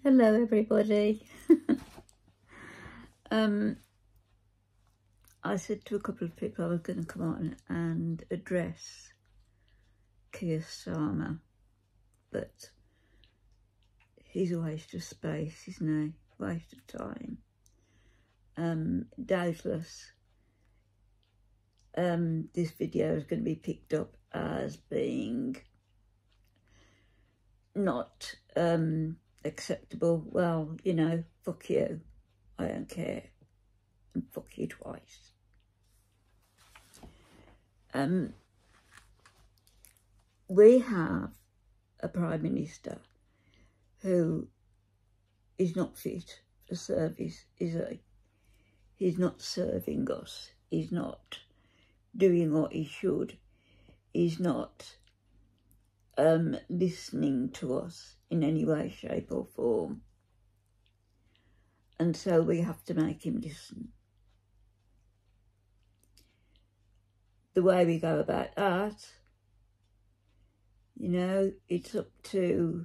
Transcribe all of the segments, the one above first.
Hello everybody. I said to a couple of people I was going to come on and address Keir Starmer, but he's a waste of space, isn't he? Waste of time. Doubtless this video is going to be picked up as being not acceptable. Well, you know, fuck you, I don't care, and fuck you twice. We have a Prime Minister who is not fit for service, is he? He's not serving us. He's not doing what he should. He's not listening to us in any way, shape or form. And so we have to make him listen. The way we go about that, you know, it's up to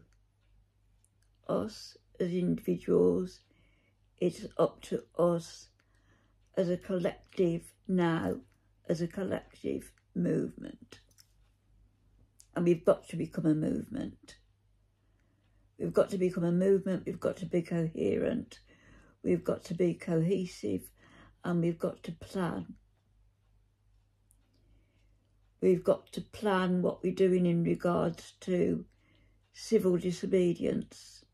us as individuals. It's up to us as a collective now, as a collective movement. And we've got to become a movement. We've got to become a movement. We've got to be coherent. We've got to be cohesive, and we've got to plan. We've got to plan what we're doing in regards to civil disobedience,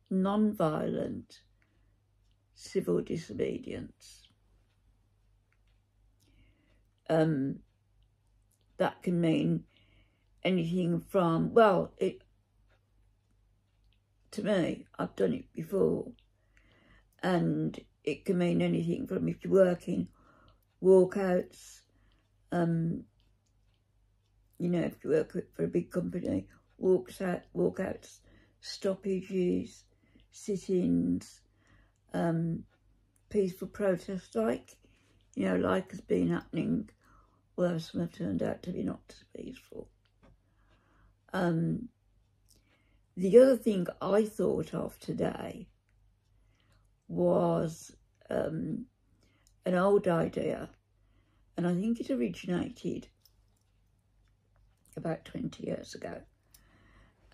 non-violent civil disobedience. That can mean anything from, well, to me, I've done it before, and it can mean anything from, if you're working, walkouts, you know, if you work for a big company, walkouts, stoppages, sit-ins, peaceful protests, like, you know, like has been happening, although some have turned out to be not as peaceful. The other thing I thought of today was an old idea, and I think it originated about 20 years ago.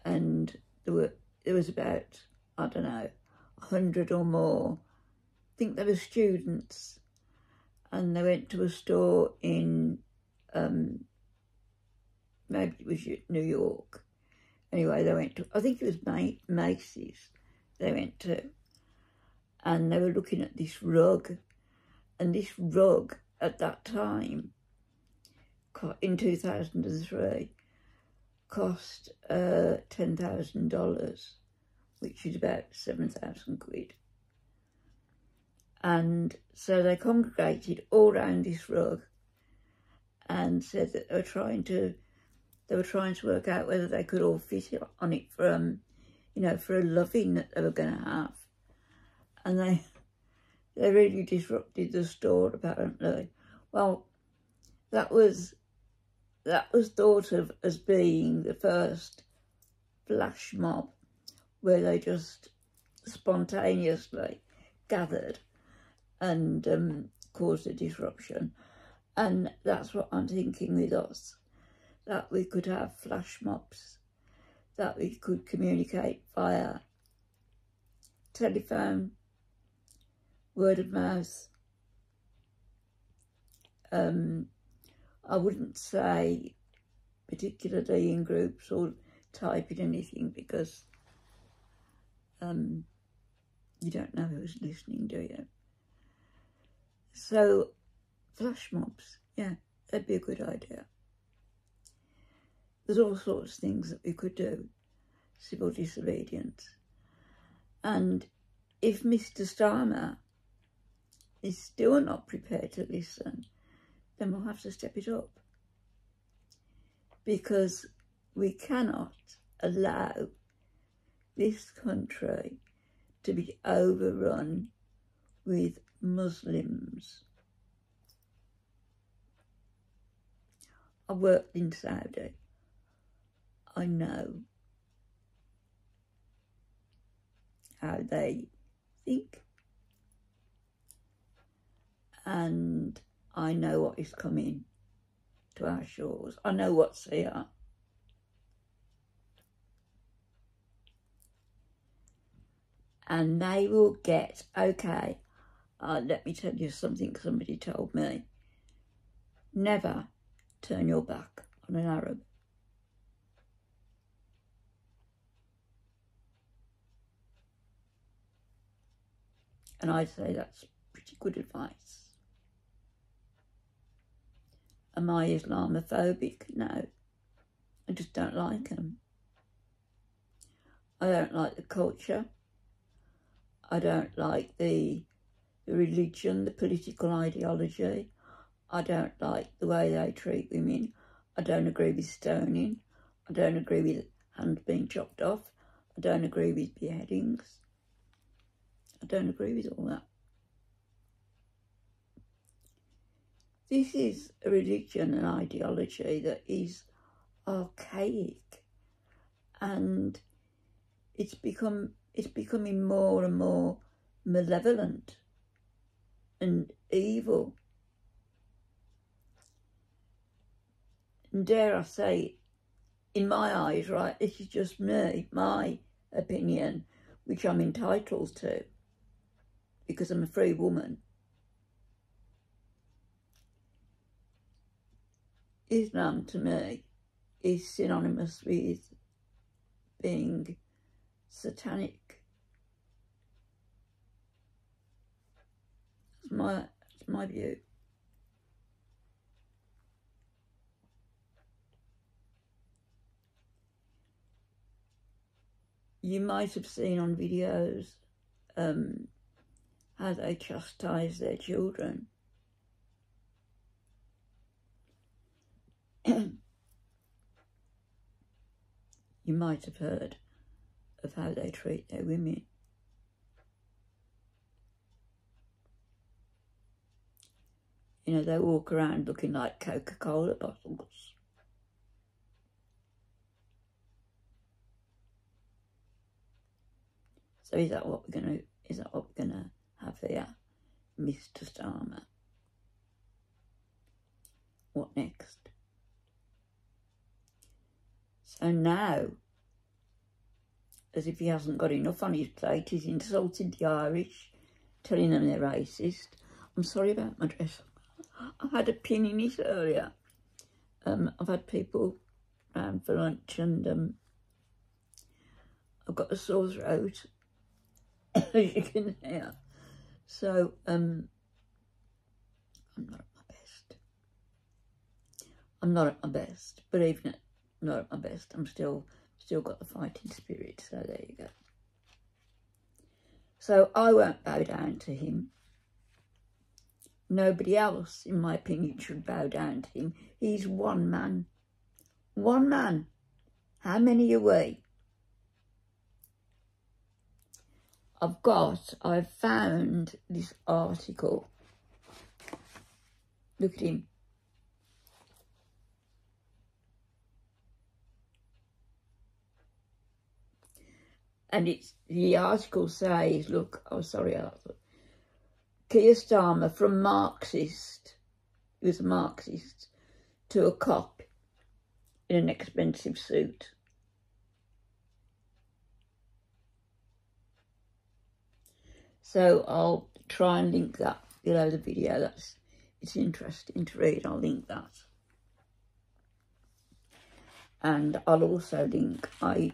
And there was about, I don't know, 100 or more. I think there were students, and they went to a store in, maybe it was New York. Anyway, they went to, I think it was Macy's they went to, and they were looking at this rug, and this rug at that time, in 2003, cost $10,000, which is about 7,000 quid. And so they congregated all around this rug and said that they were trying to work out whether they could all fit on it for, you know, for a loving that they were going to have. And they really disrupted the store, apparently. Well, that was thought of as being the first flash mob, where they just spontaneously gathered and caused a disruption. And that's what I'm thinking with us, that we could have flash mobs, that we could communicate via telephone, word of mouth. I wouldn't say particularly in groups or typing anything, because you don't know who's listening, do you? So flash mobs, yeah, that'd be a good idea. There's all sorts of things that we could do, civil disobedience. And if Mr. Starmer is still not prepared to listen, then we'll have to step it up. Because we cannot allow this country to be overrun with Muslims. I worked in Saudi. I know they think. And I know what is coming to our shores. I know what's here. And they will get, okay, let me tell you something somebody told me. Never turn your back on an Arab. And I'd say that's pretty good advice. Am I Islamophobic? No. I just don't like them. I don't like the culture. I don't like the religion, the political ideology. I don't like the way they treat women. I don't agree with stoning. I don't agree with hands being chopped off. I don't agree with beheadings. I don't agree with all that. This is a religion and ideology that is archaic, and it's becoming more and more malevolent and evil. And dare I say, in my eyes, right, this is just me, my opinion, which I'm entitled to because I'm a free woman. Islam to me is synonymous with being satanic. It's my view. You might have seen on videos how they chastise their children. You might have heard of how they treat their women. You know, they walk around looking like Coca-Cola bottles. So is that what we're gonna have here, Mr. Starmer? What next? So now, as if he hasn't got enough on his plate, he's insulted the Irish, telling them they're racist. I'm sorry about my dress. I had a pin in it earlier. I've had people round for lunch, and I've got a sore throat, as you can hear. So I'm not at my best. I'm not at my best, but even not at my best, I'm still got the fighting spirit. So there you go. So I won't bow down to him. Nobody else, in my opinion, should bow down to him. He's one man. One man. How many are we? I've found this article. Look at him. And the article says, look, oh sorry, Arthur. Keir Starmer from Marxist, he was a Marxist, to a cop in an expensive suit. So I'll try and link that below the video. It's interesting to read. I'll link that. And I'll also link, I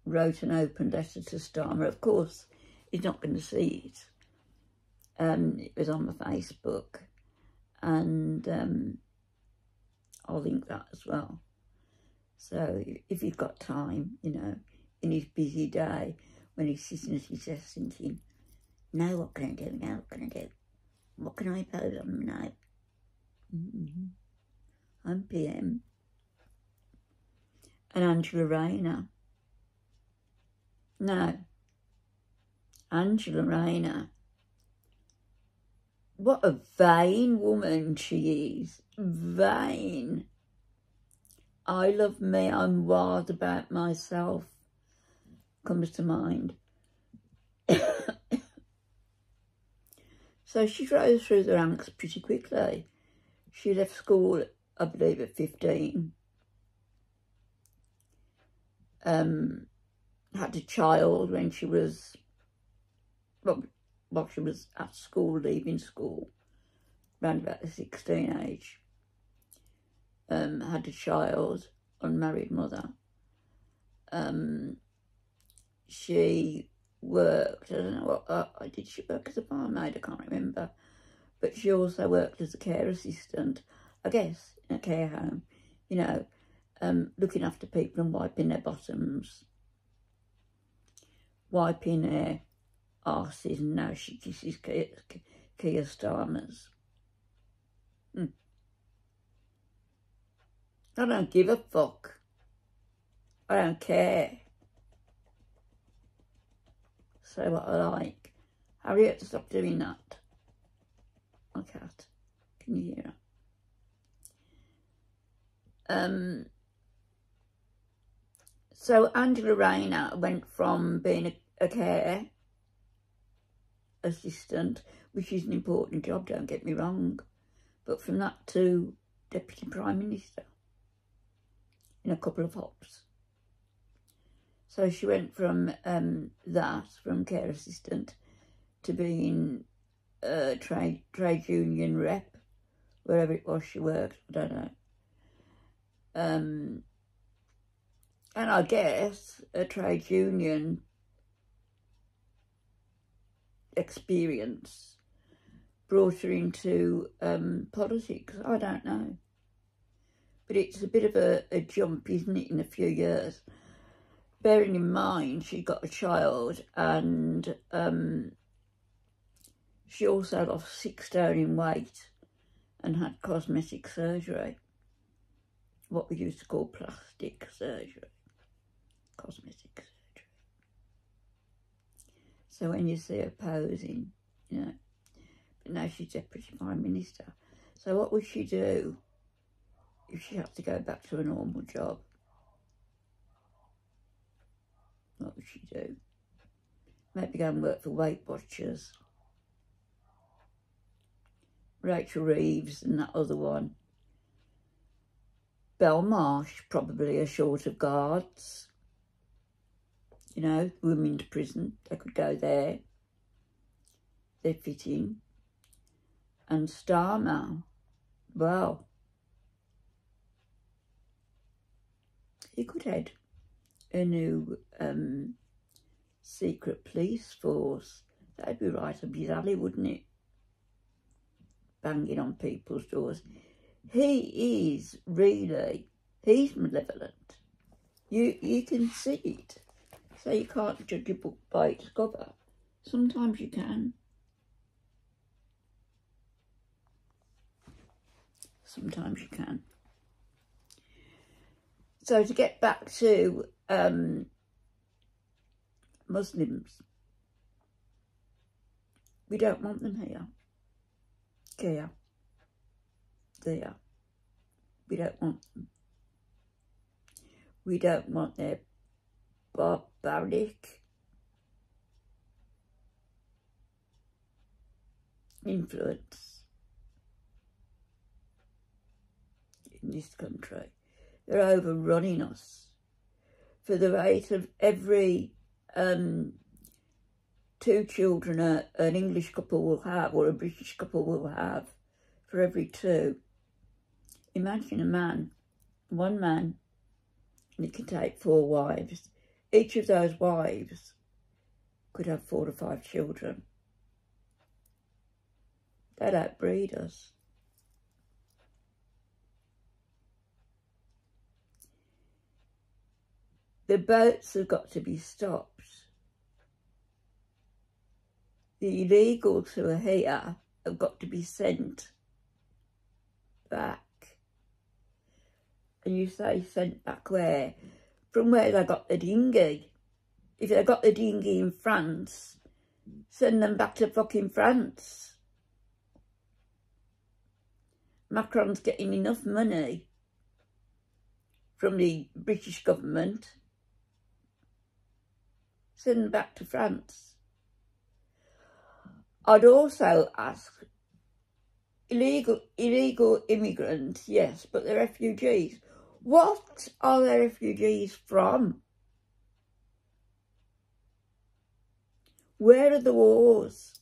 wrote an open letter to Starmer. Of course, he's not going to see it. It was on my Facebook, and I'll link that as well. So if you've got time, you know, in his busy day, when he's sitting at his desk thinking, now what can I do, now what can I do? What can I post on now? I'm PM. And Angela Rayner. No. Angela Rayner. What a vain woman she is. Vain. I love me, I'm wild about myself, comes to mind. So she rose through the ranks pretty quickly. She left school, I believe, at 15. Had a child when she was, well, she was at school, leaving school, around about the 16 age. Had a child, unmarried mother. She worked, I don't know what, did she work as a barmaid? I can't remember. But she also worked as a care assistant, I guess, in a care home, you know, looking after people and wiping their bottoms, wiping their arses, and now she kisses Keir Starmer's. I don't give a fuck. I don't care. Say what I like. Harriet, stop doing that. My cat. Can you hear her? So Angela Rayner went from being a care assistant, which is an important job, don't get me wrong, but from that to Deputy Prime Minister in a couple of hops. So she went from from care assistant to being a trade union rep, wherever it was she worked, I don't know. And I guess a trade union experience brought her into politics. I don't know. But it's a bit of a jump, isn't it, in a few years? Bearing in mind she got a child, and she also lost 6 stone in weight and had cosmetic surgery. What we used to call plastic surgery. Cosmetic surgery. So when you see her posing, you know, but now she's Deputy Prime Minister. So what would she do if she had to go back to a normal job? What would she do? Maybe go and work for Weight Watchers. Rachel Reeves and that other one. Belmarsh probably are short of guards. You know, women's prison, they could go there. They fit in. And Starmer, well, he could head a new secret police force. That'd be right up his alley, wouldn't it? Banging on people's doors. He is really, he's malevolent. You can see it. So you can't judge a book by its cover. Sometimes you can. Sometimes you can. So to get back to Muslims, we don't want them here. There. We don't want them. We don't want their barbaric influence in this country. They're overrunning us. For the rate of every 2 children an English couple will have, or a British couple will have, for every 2. Imagine a man, one man, and he can take 4 wives. Each of those wives could have 4 to 5 children. They'd outbreed us. The boats have got to be stopped. The illegals who are here have got to be sent back. And you say sent back where? From where they got the dinghy. If they got the dinghy in France, send them back to fucking France. Macron's getting enough money from the British government. Send them back to France. I'd also ask, illegal immigrants, yes, but they're refugees. What are they refugees from? Where are the wars?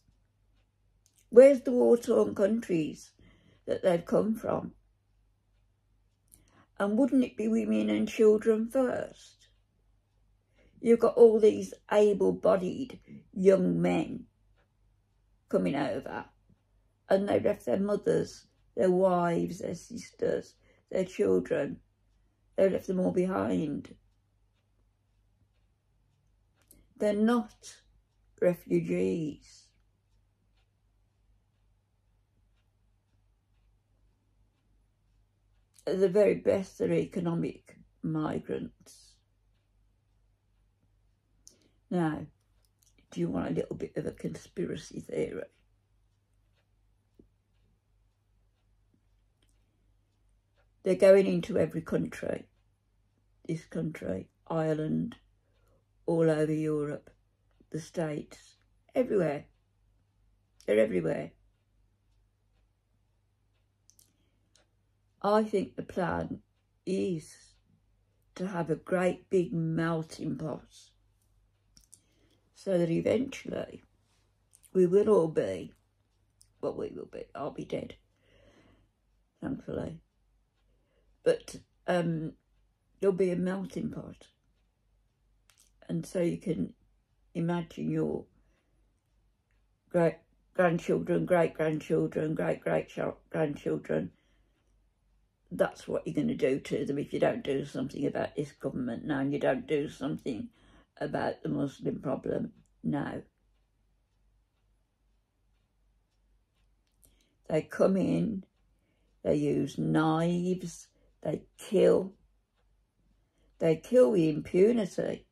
Where's the war-torn countries that they've come from? And wouldn't it be women and children first? You've got all these able-bodied young men coming over, and they've left their mothers, their wives, their sisters, their children. They've left them all behind. They're not refugees. At the very best, they're economic migrants. Now, do you want a little bit of a conspiracy theory? They're going into every country. This country, Ireland, all over Europe, the States, everywhere. They're everywhere. I think the plan is to have a great big melting pot so that eventually we will all be, well, we will be, I'll be dead, thankfully. But there'll be a melting pot. And so you can imagine your great-grandchildren, great-grandchildren, great-great-grandchildren. That's what you're going to do to them if you don't do something about this government now, and you don't do something about the Muslim problem now. They come in, they use knives, they kill with impunity.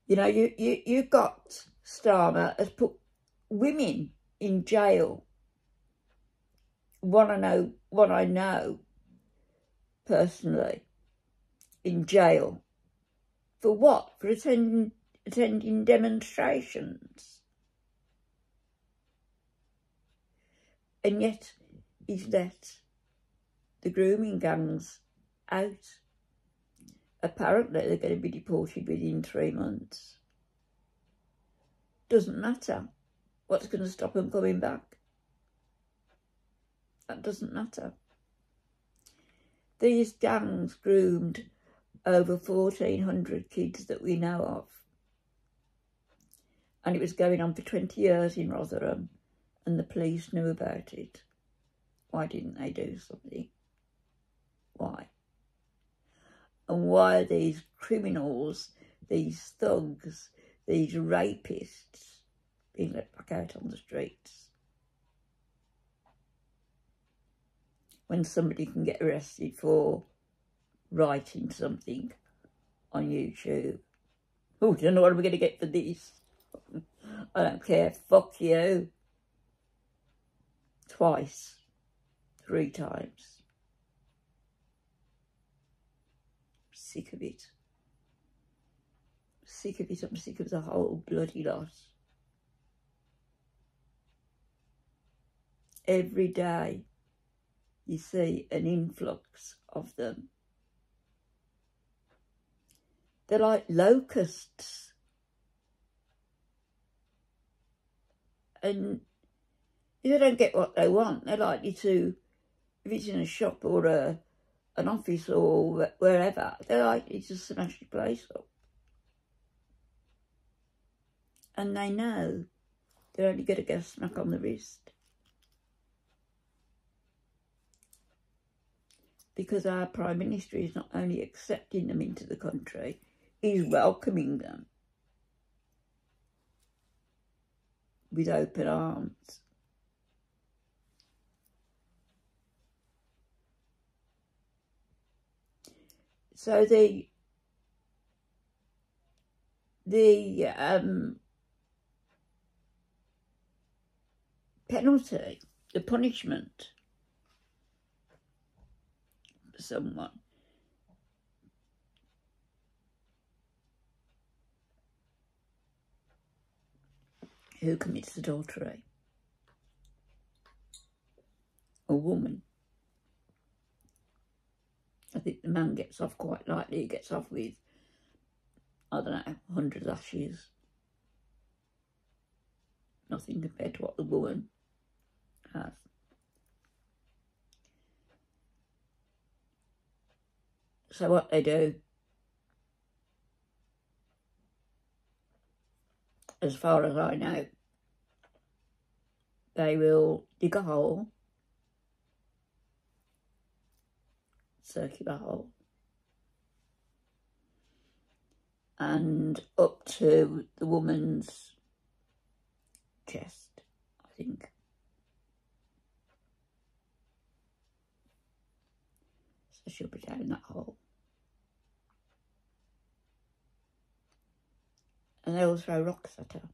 You know, you've got Starmer has put women in jail. What I know personally, in jail. For what? For attending demonstrations. And yet he's let the grooming gangs out. Apparently they're going to be deported within 3 months. Doesn't matter. What's going to stop them coming back? That doesn't matter. These gangs groomed over 1,400 kids that we know of. And it was going on for 20 years in Rotherham, and the police knew about it. Why didn't they do something? Why? And why are these criminals, these thugs, these rapists being let back out on the streets? When somebody can get arrested for writing something on YouTube. Oh, I don't know what we're going to get for this. I don't care. Fuck you. Twice. 3 times. Sick of it. Sick of it. I'm sick of the whole bloody lot. Every day you see an influx of them. They're like locusts. And if they don't get what they want, they're likely to, if it's in a shop or an office or wherever, they're likely to smash the place up. And they know they're only going to get a smack on the wrist. Because our Prime Minister is not only accepting them into the country, he's welcoming them with open arms. So the penalty, the punishment for someone who commits adultery, a woman, I think the man gets off quite lightly. He gets off with, I don't know, 100 lashes. Nothing compared to what the woman has. So what they do, as far as I know, they will dig a hole, circular hole, and up to the woman's chest, I think. So she'll be down that hole. And they will throw rocks at her.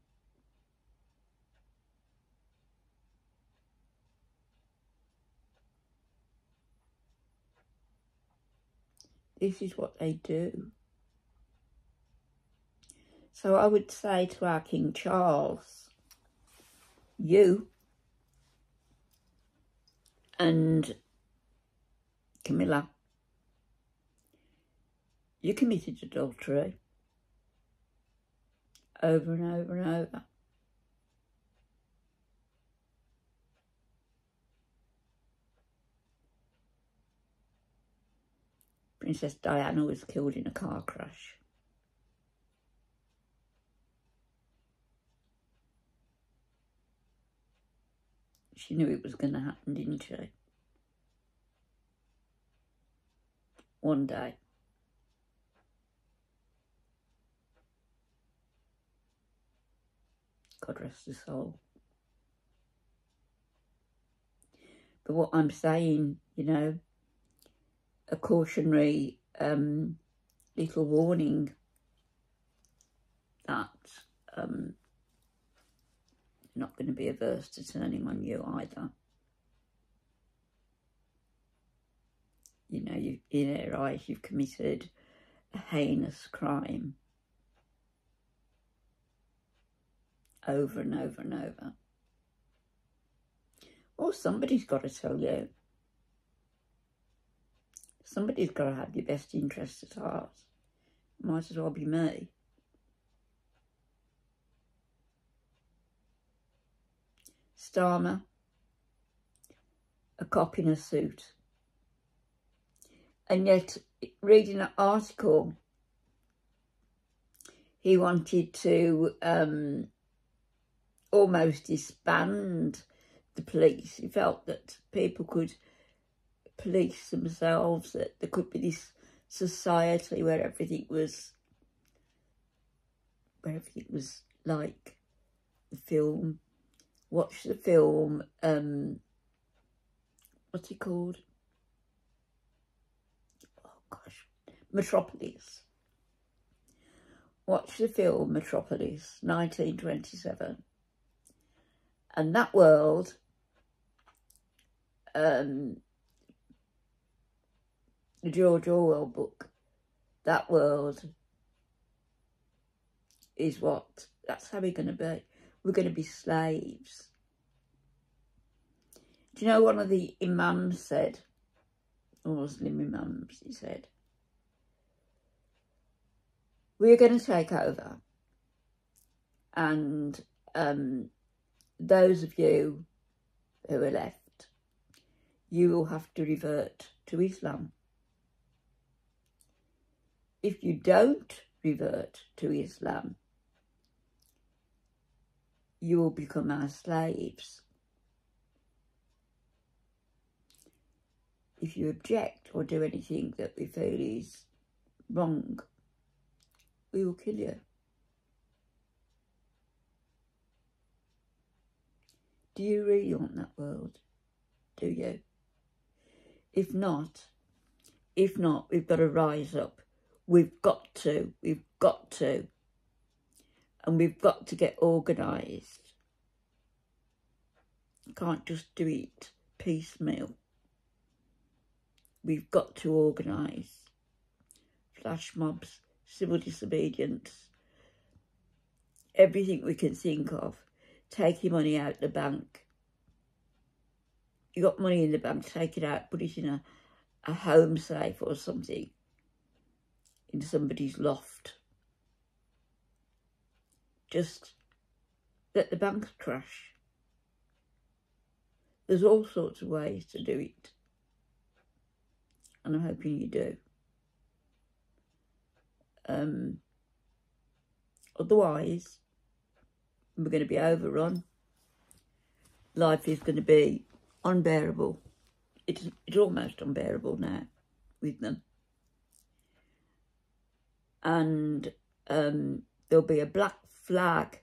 This is what they do. So I would say to our King Charles, you and Camilla, you committed adultery over and over and over. Princess Diana was killed in a car crash. She knew it was going to happen, didn't she? One day. God rest her soul. But what I'm saying, you know, a cautionary little warning that not going to be averse to turning on you either. You know, in their eyes, you've committed a heinous crime over and over and over. Or somebody's got to tell you. Somebody's got to have your best interests at heart. Might as well be me. Starmer, a cop in a suit. And yet, reading that article, he wanted to almost disband the police. He felt that people could police themselves, that there could be this society where everything was like the film. Watch the film, what's it called? Oh gosh, Metropolis. Watch the film Metropolis, 1927. And that world, the George Orwell book, that world is what, that's how we're going to be. We're going to be slaves. Do you know one of the imams said, Muslim imams, he said, we're going to take over, and those of you who are left, you will have to revert to Islam. If you don't revert to Islam, you will become our slaves. If you object or do anything that we feel is wrong, we will kill you. Do you really want that world? Do you? If not, we've got to rise up. We've got to. And we've got to get organised. Can't just do it piecemeal. We've got to organise. Flash mobs, civil disobedience, everything we can think of. take your money out of the bank. You got money in the bank, take it out, put it in a home safe or something in somebody's loft. Just let the banks crash. There's all sorts of ways to do it. And I'm hoping you do. Otherwise, we're going to be overrun. Life is going to be unbearable. It's almost unbearable now with them. And there'll be a black flag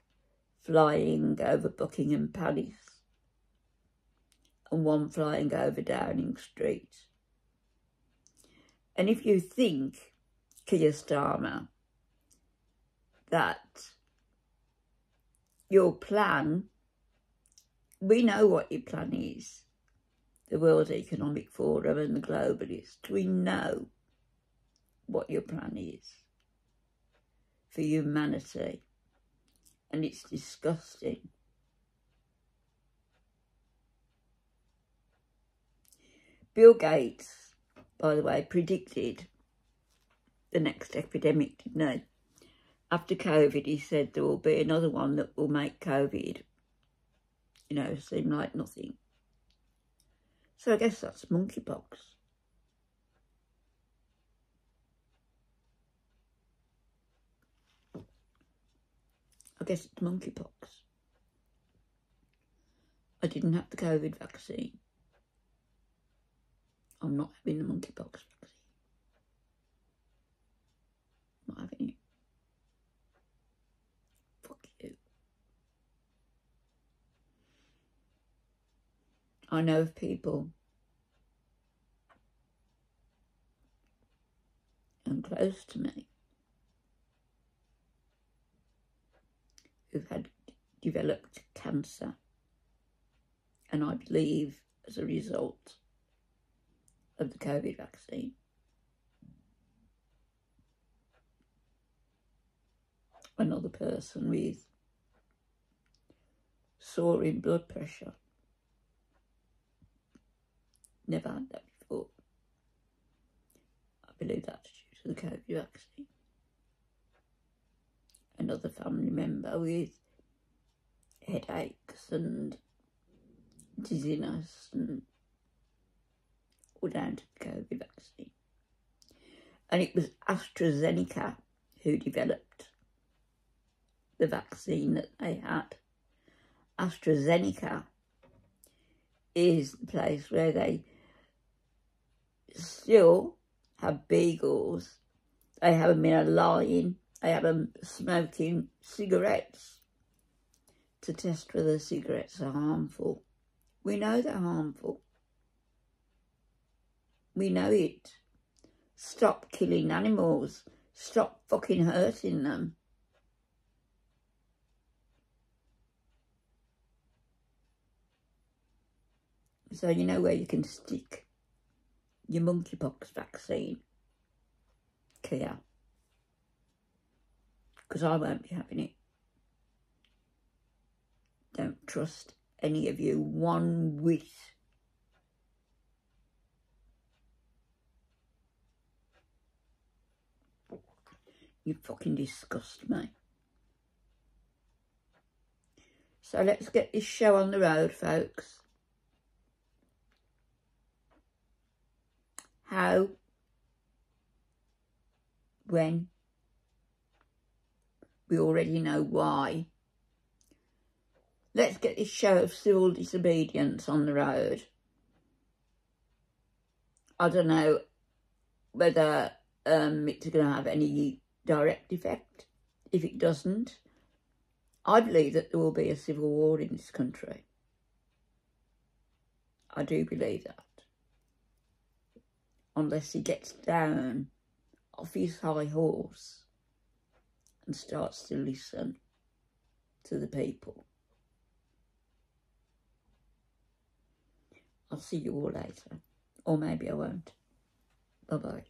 flying over Buckingham Palace and one flying over Downing Street. And if you think, Keir Starmer, that your plan, we know what your plan is, the World Economic Forum and the globalists, we know what your plan is for humanity, and it's disgusting. Bill Gates, by the way, predicted the next epidemic, didn't he? After COVID, he said there will be another one that will make COVID, you know, seem like nothing. So I guess that's monkeypox. I guess it's monkeypox. I didn't have the COVID vaccine. I'm not having the monkeypox vaccine. Not having it. Fuck you. I know of people and close to me who've had developed cancer, and I believe as a result of the COVID vaccine. Another person with soaring blood pressure. Never had that before. I believe that's due to the COVID vaccine. Another family member with headaches and dizziness and all down to the COVID vaccine. And it was AstraZeneca who developed the vaccine that they had. AstraZeneca is the place where they still have beagles. They have them in a line. They have them smoking cigarettes to test whether cigarettes are harmful. We know they're harmful. We know it. Stop killing animals. Stop fucking hurting them. So you know where you can stick your monkeypox vaccine, Keir. Because I won't be having it. Don't trust any of you one whit. You fucking disgust me. So let's get this show on the road, folks. How? When? We already know why. Let's get this show of civil disobedience on the road. I don't know whether it's going to have any direct effect. If it doesn't, I believe that there will be a civil war in this country. I do believe that. Unless he gets down off his high horse and starts to listen to the people. I'll see you all later. Or maybe I won't. Bye-bye.